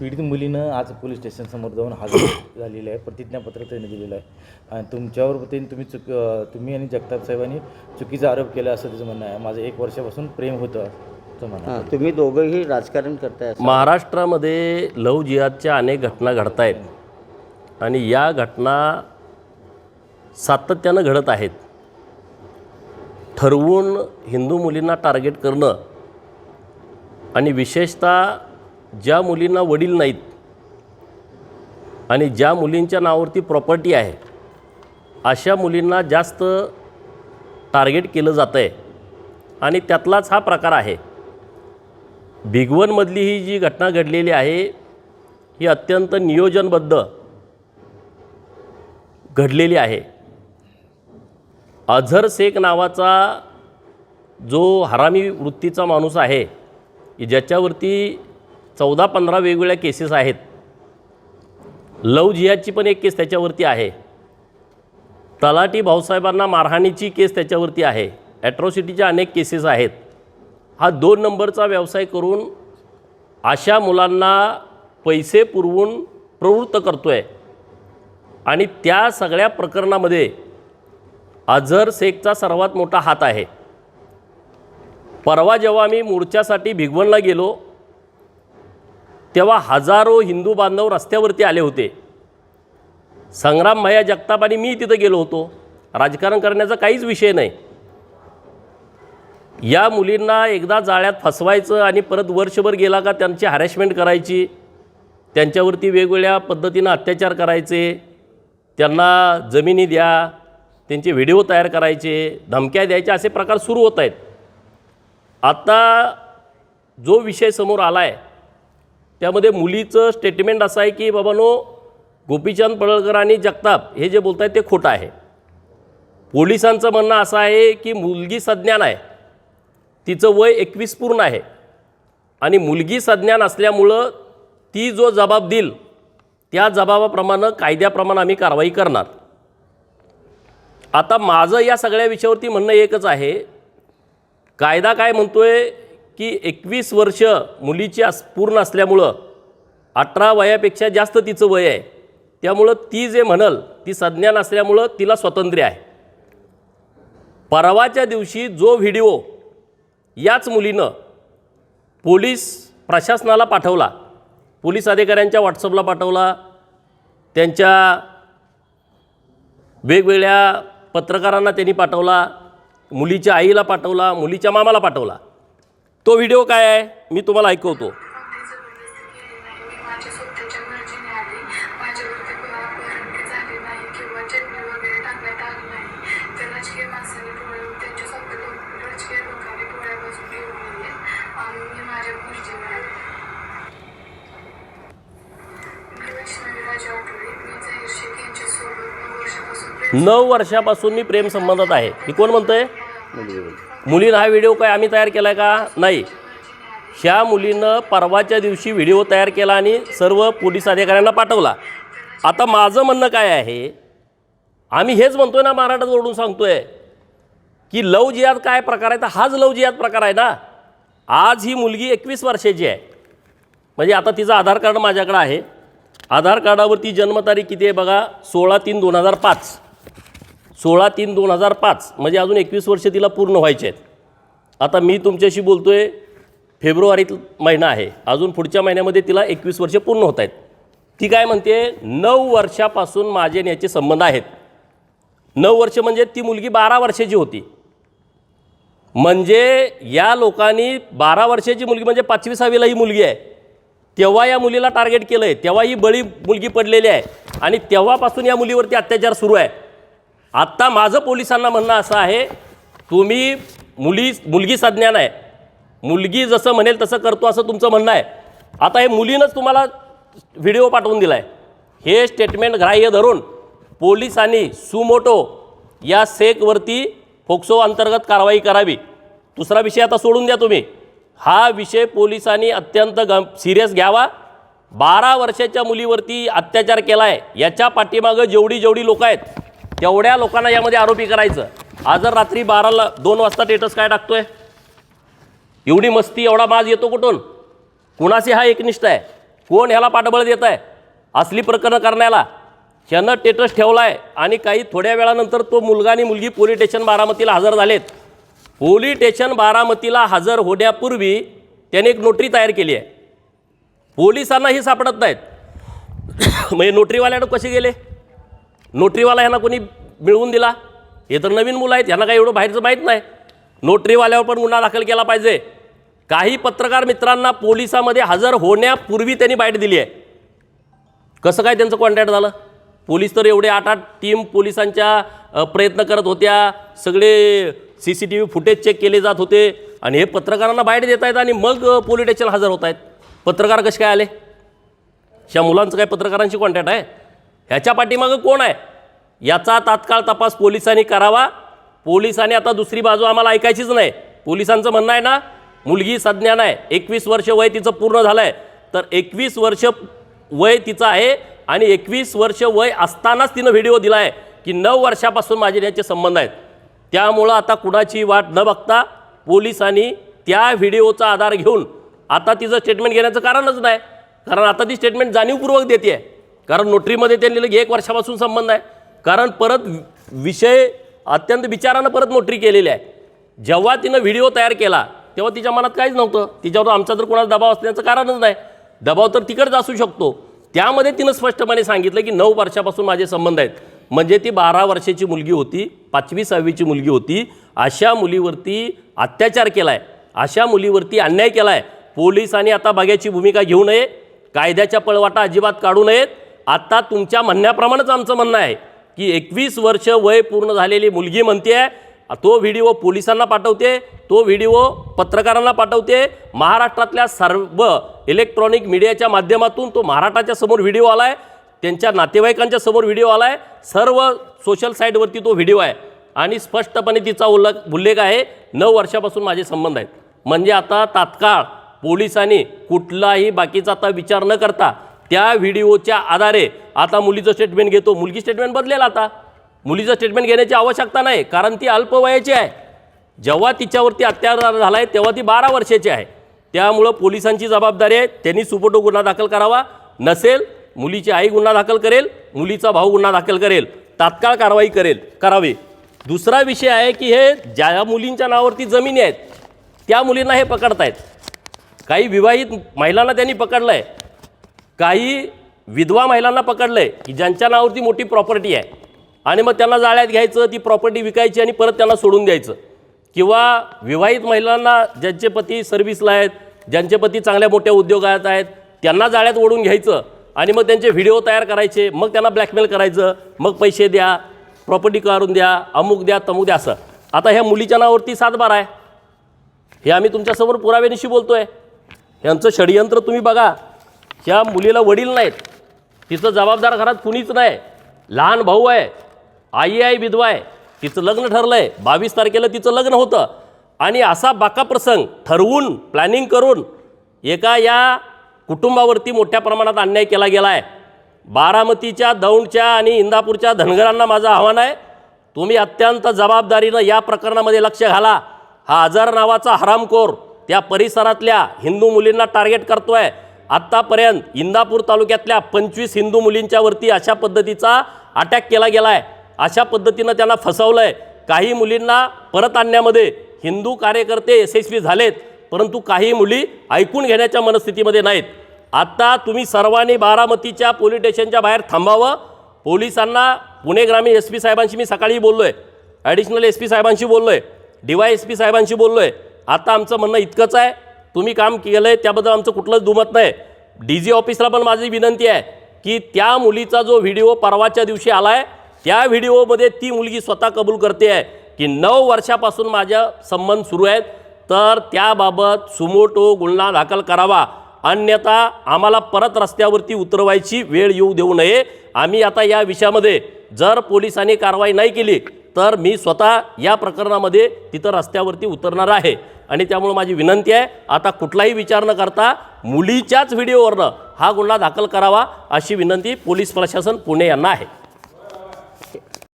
पीडित मुलीनं आज पोलीस स्टेशनसमोर जाऊन हजर झालेली आहे, प्रतिज्ञापत्र त्यांनी दिलेलं आहे आणि तुमच्यावर तुम्ही आणि जगताप साहेबांनी चुकीचा आरोप केला असं त्याचं म्हणणं आहे. माझं 1 वर्षापासून प्रेम होतं असं म्हणणं. तुम्ही दोघंही राजकारण करताय. महाराष्ट्रामध्ये लव्ह जिहादच्या अनेक घटना घडत आहेत आणि या घटना सातत्यानं घडत आहेत. ठरवून हिंदू मुलींना टार्गेट करणं आणि विशेषतः ज्या मुलींना वडील नाहीत आणि ज्या मुलींच्या नावावरती प्रॉपर्टी आहे अशा मुलींना जास्त टार्गेट केलं जातं आहे आणि त्यातलाच हा प्रकार आहे. भिगवणमधली ही जी घटना घडलेली आहे ही अत्यंत नियोजनबद्ध घडलेली आहे. अझर शेख नावाचा जो हरामी वृत्तीचा माणूस आहे की ज्याच्यावरती 14-15 वेगवेगळ्या केसेस आहेत. लव्ह जिहादची पण एक केस त्याच्यावरती आहे. तलाठी भाऊसाहेबांना मारहाणीची केस त्याच्यावरती आहे. ॲट्रॉसिटीच्या अनेक केसेस आहेत. हा 2 नंबरचा व्यवसाय करून अशा मुलांना पैसे पुरवून प्रवृत्त करतो आहे आणि त्या सगळ्या प्रकरणामध्ये अझर शेखचा सर्वात मोठा हात आहे. परवा जेव्हा मी मोर्चासाठी भिगवणला गेलो तेव्हा हजारो हिंदू बांधव रस्त्यावरती आले होते. संग्राम भैया जगताप आणि मी तिथं गेलो होतो. राजकारण करण्याचा काहीच विषय नाही. या मुलींना एकदा जाळ्यात फसवायचं आणि परत वर्षभर गेला का त्यांची हॅरेसमेंट करायची, त्यांच्यावरती वेगवेगळ्या पद्धतीनं अत्याचार करायचे, त्यांना जमिनी द्या, त्यांचे व्हिडिओ तयार करायचे, धमक्या द्यायच्या, असे प्रकार सुरू होत आहेत. आता जो विषय समोर आला आहे त्यामध्ये मुलीचं स्टेटमेंट असं आहे की बाबांनो गोपीचंद पडळकर आणि जगताप हे जे बोलत आहेत ते खोटं आहे. पोलिसांचं म्हणणं असं आहे की मुलगी सज्ञान आहे, तिचं वय 21 पूर्ण आहे आणि मुलगी सज्ञान असल्यामुळं ती जो जबाब देईल त्या जबाबाप्रमाणे कायद्याप्रमाणे आम्ही कारवाई करणार. आता माझं या सगळ्या विषयावरती म्हणणं एकच आहे, कायदा काय म्हणतोय की 21 वर्ष मुलीची पूर्ण असल्यामुळं 18 वयापेक्षा जास्त तिचं वय आहे, त्यामुळं ती जे म्हणल ती सज्ञान असल्यामुळं तिला स्वातंत्र्य आहे. परवाच्या दिवशी जो व्हिडिओ याच मुलीनं पोलीस प्रशासनाला पाठवला, पोलीस अधिकाऱ्यांच्या व्हॉट्सअपला पाठवला, त्यांच्या वेगवेगळ्या पत्रकारांना त्यांनी पाठवला, मुलीच्या आईला पाठवला, मुलीच्या मामाला पाठवला. तो व्हिडिओ काय आहे मी तुम्हाला ऐकवतो. नऊ वर्षापासून मी प्रेम संबंधात आहे. ही कोण म्हणतंय? मुलीनं हा व्हिडिओ काय आम्ही तयार केला आहे का? नाही. ह्या मुलीनं परवाच्या दिवशी व्हिडिओ तयार केला आणि सर्व पोलीस अधिकाऱ्यांना पाठवला. आता माझं म्हणणं काय आहे, आम्ही हेच म्हणतोय ना, महाराष्ट्रात ओरडून सांगतोय की लव्ह जिहाद काय प्रकार आहे, तर हाच लव्ह जिहाद प्रकार आहे ना. आज ही मुलगी 21 वर्षाची आहे. म्हणजे आता तिचं आधार कार्ड माझ्याकडे आहे. आधार कार्डावरती जन्मतारीख किती आहे बघा, 16/3/2005. 16/3/2005 म्हणजे अजून 21 वर्ष तिला पूर्ण व्हायचे आहेत. आता मी तुमच्याशी बोलतोय, फेब्रुवारीत महिना आहे, अजून पुढच्या महिन्यामध्ये तिला 21 वर्ष पूर्ण होत आहेत. ती काय म्हणते, 9 वर्षापासून माझे आणि याचे संबंध आहेत. 9 वर्ष म्हणजे ती मुलगी 12 वर्षाची होती. म्हणजे या लोकांनी 12 वर्षाची मुलगी म्हणजे 5वी-6वीला ही मुलगी आहे तेव्हा या मुलीला टार्गेट केलं आहे, तेव्हा ही बळी मुलगी पडलेली आहे आणि तेव्हापासून या मुलीवरती अत्याचार सुरू आहे. आत्ता माझं पोलिसांना म्हणणं असं आहे, तुम्ही मुलगी सज्ञान आहे, मुलगी जसं म्हणेल तसं करतो असं तुमचं म्हणणं आहे. आता हे मुलीनंच तुम्हाला व्हिडिओ पाठवून दिला आहे. हे स्टेटमेंट ग्राह्य धरून पोलिसांनी सुमोटो या शेखवरती फोक्सो अंतर्गत कारवाई करावी. दुसरा विषय आता सोडून द्या तुम्ही, हा विषय पोलिसांनी अत्यंत सिरियस घ्यावा. 12 वर्षाच्या मुलीवरती अत्याचार केला आहे, याच्या पाठीमागं जेवढी लोकं आहेत तेवढ्या लोकांना यामध्ये आरोपी करायचं. आज रात्री 2 वाजता स्टेटस काय टाकतोय, एवढी मस्ती एवढा माज येतो कुठून? कुणाशी हा एकनिष्ठ आहे, कोण ह्याला पाठबळ देत आहे असली प्रकरणं करण्याला? ह्यानं स्टेटस ठेवला आहे आणि काही थोड्या वेळानंतर तो मुलगा आणि मुलगी पोलीस स्टेशन बारामतीला हजर झालेत. पोलीस स्टेशन बारामतीला हजर होण्यापूर्वी त्याने एक नोटरी तयार केली आहे. पोलिसांनाही सापडत नाहीत. म्हणजे नोटरीवाल्यानं कसे गेले? नोटरीवाला ह्यांना कोणी मिळवून दिला? हे तर नवीन मुलं आहेत, ह्यांना काही एवढं बाहेरचं माहीत नाही. नोटरीवाल्यावर पण गुन्हा दाखल केला पाहिजे. काही पत्रकार मित्रांना पोलिसामध्ये हजर होण्यापूर्वी त्यांनी बाईट दिली आहे. कसं काय त्यांचं कॉन्टॅक्ट झालं? पोलीस तर एवढे 8-8 टीम पोलिसांच्या प्रयत्न करत होत्या, सगळे CCTV फुटेज चेक केले जात होते आणि हे पत्रकारांना बाईट देत आहेत आणि मग पोलीस स्टेशन हजर होत आहेत. पत्रकार कसे काय आले? ह्या मुलांचं काय पत्रकारांशी कॉन्टॅक्ट आहे? ह्याच्या पाठीमागं कोण आहे याचा तात्काळ तपास पोलिसांनी करावा. पोलिसांनी आता दुसरी बाजू आम्हाला ऐकायचीच नाही. पोलिसांचं म्हणणं आहे ना, मुलगी सज्ञान आहे, 21 वर्ष वय तिचं पूर्ण झालं आहे, तर 21 वर्ष वय तिचं आहे आणि 21 वर्ष वय असतानाच तिनं व्हिडिओ दिला आहे की 9 वर्षापासून माझे याचे संबंध आहेत. त्यामुळं आता कुणाची वाट न बघता पोलिसांनी त्या व्हिडिओचा आधार घेऊन आता तिचं स्टेटमेंट घेण्याचं कारणच नाही. कारण आता ती स्टेटमेंट जाणीवपूर्वक देते आहे. कारण नोटरीमध्ये त्यांनी लिहिलं 1 वर्षापासून संबंध आहे. कारण परत विषय अत्यंत विचारानं परत नोटरी केलेली आहे. जेव्हा तिनं व्हिडिओ तयार केला तेव्हा तिच्या मनात काहीच नव्हतं. तिच्यावर आमचा तर कोणाचा दबाव असण्याचं कारणच नाही. दबाव तर तिकडच असू शकतो. त्यामध्ये तिनं स्पष्टपणे सांगितलं की 9 वर्षापासून माझे संबंध आहेत. म्हणजे ती 12 वर्षाची मुलगी होती, 5वी-6वीची मुलगी होती. अशा मुलीवरती अत्याचार केला आहे, अशा मुलीवरती अन्याय केला आहे. पोलिसांनी आता बघ्याची भूमिका घेऊ नये, कायद्याच्या पळवाटा अजिबात काढू नयेत. आता तुमच्या म्हणण्याप्रमाणेच आमचं म्हणणं आहे की 21 वर्ष वय पूर्ण झालेली मुलगी म्हणते आहे, तो व्हिडिओ पोलिसांना पाठवते, तो व्हिडिओ पत्रकारांना पाठवते. महाराष्ट्रातल्या सर्व इलेक्ट्रॉनिक मीडियाच्या माध्यमातून तो महाराष्ट्राच्या समोर व्हिडिओ आला आहे, त्यांच्या नातेवाईकांच्या समोर व्हिडिओ आला आहे, सर्व सोशल साईटवरती तो व्हिडिओ आहे आणि स्पष्टपणे तिचा उल्लेख आहे 9 वर्षापासून माझे संबंध आहेत. म्हणजे आता तात्काळ पोलिसांनी कुठलाही बाकीचा आता विचार न करता त्या व्हिडिओच्या आधारे आता मुलीचं स्टेटमेंट घेतो. मुलगी स्टेटमेंट बदलेल. आता मुलीचं स्टेटमेंट घेण्याची आवश्यकता नाही, कारण ती अल्पवयाची आहे. जेव्हा तिच्यावरती अत्याचार झाला आहे तेव्हा ती 12 वर्षाची आहे. त्यामुळं पोलिसांची जबाबदारी आहे, त्यांनी सुपोटो गुन्हा दाखल करावा. नसेल मुलीची आई गुन्हा दाखल करेल, मुलीचा भाऊ गुन्हा दाखल करेल, तात्काळ कारवाई करावी. दुसरा विषय आहे की हे ज्या मुलींच्या नावावरती जमिनी आहेत त्या मुलींना हे पकडतायत. काही विवाहित महिलांना त्यांनी पकडलं आहे, काही विधवा महिलांना पकडलं आहे की ज्यांच्या नावावरती मोठी प्रॉपर्टी आहे आणि मग त्यांना जाळ्यात घ्यायचं, ती प्रॉपर्टी विकायची आणि परत त्यांना सोडून द्यायचं. किंवा विवाहित महिलांना ज्यांचे पती सर्व्हिसला आहेत, ज्यांचे पती चांगल्या मोठ्या उद्योगात आहेत, त्यांना जाळ्यात ओढून घ्यायचं आणि मग त्यांचे व्हिडिओ तयार करायचे, मग त्यांना ब्लॅकमेल करायचं, मग पैसे द्या, प्रॉपर्टी काढून द्या, अमुक द्या, तमुक द्या. असं आता ह्या मुलीच्या नावावरती 7/12 आहे. हे आम्ही तुमच्यासमोर पुराव्यानिशी बोलतो आहे. यांचं षडयंत्र तुम्ही बघा. ह्या मुलीला वडील नाहीत, तिचं जबाबदार घरात कुणीच नाही, लहान भाऊ आहे, आई आहे, विधवा आहे, तिचं लग्न ठरलं आहे, 22 तारखेला तिचं लग्न होतं आणि असा बाका प्रसंग ठरवून प्लॅनिंग करून एका या कुटुंबावरती मोठ्या प्रमाणात अन्याय केला गेला आहे. बारामतीच्या, दौंडच्या आणि इंदापूरच्या धनगरांना माझं आव्हान आहे, तुम्ही अत्यंत जबाबदारीनं या प्रकरणामध्ये लक्ष घाला. हा अझर नावाचा हरामखोर त्या परिसरातल्या हिंदू मुलींना टार्गेट करतो आहे. आत्तापर्यंत इंदापूर तालुक्यातल्या 25 हिंदू मुलींच्यावरती अशा पद्धतीचा अटॅक केला गेला आहे. अशा पद्धतीनं त्यांना फसवलं आहे. काही मुलींना परत आणण्यामध्ये हिंदू कार्यकर्ते यशस्वी झालेत, परंतु काही मुली ऐकून घेण्याच्या मनस्थितीमध्ये नाहीत. आता तुम्ही सर्वांनी बारामतीच्या पोलीस स्टेशनच्या बाहेर थांबावं. पोलिसांना पुणे ग्रामीण SP साहेबांशी मी सकाळी बोललो आहे, ॲडिशनल SP साहेबांशी बोललो आहे, DYSP साहेबांशी बोललो आहे. आता आमचं म्हणणं इतकंच आहे, तुम्ही काम केलं आहे त्याबद्दल आमचं कुठलंच दुमत नाही. DG ऑफिसला पण माझी विनंती आहे की त्या मुलीचा जो व्हिडिओ परवाच्या दिवशी आला आहे त्या व्हिडिओमध्ये ती मुलगी स्वतः कबूल करते आहे की 9 वर्षापासून माझ्या संबंध सुरू आहेत, तर त्याबाबत सुमोटो गुन्हा दाखल करावा. अन्यथा आम्हाला परत रस्त्यावरती उतरवायची वेळ येऊ देऊ नये. आम्ही आता या विषयामध्ये जर पोलिसांनी कारवाई नाही केली तर मी स्वतः या प्रकरणामध्ये तिथं रस्त्यावरती उतरणार आहे. आणि त्यामुळे माझी विनंती आहे, आता कुठलाही विचार न करता मुलीच्याच व्हिडिओवरनं हा गुन्हा दाखल करावा अशी विनंती पोलीस प्रशासन पुणे यांना आहे.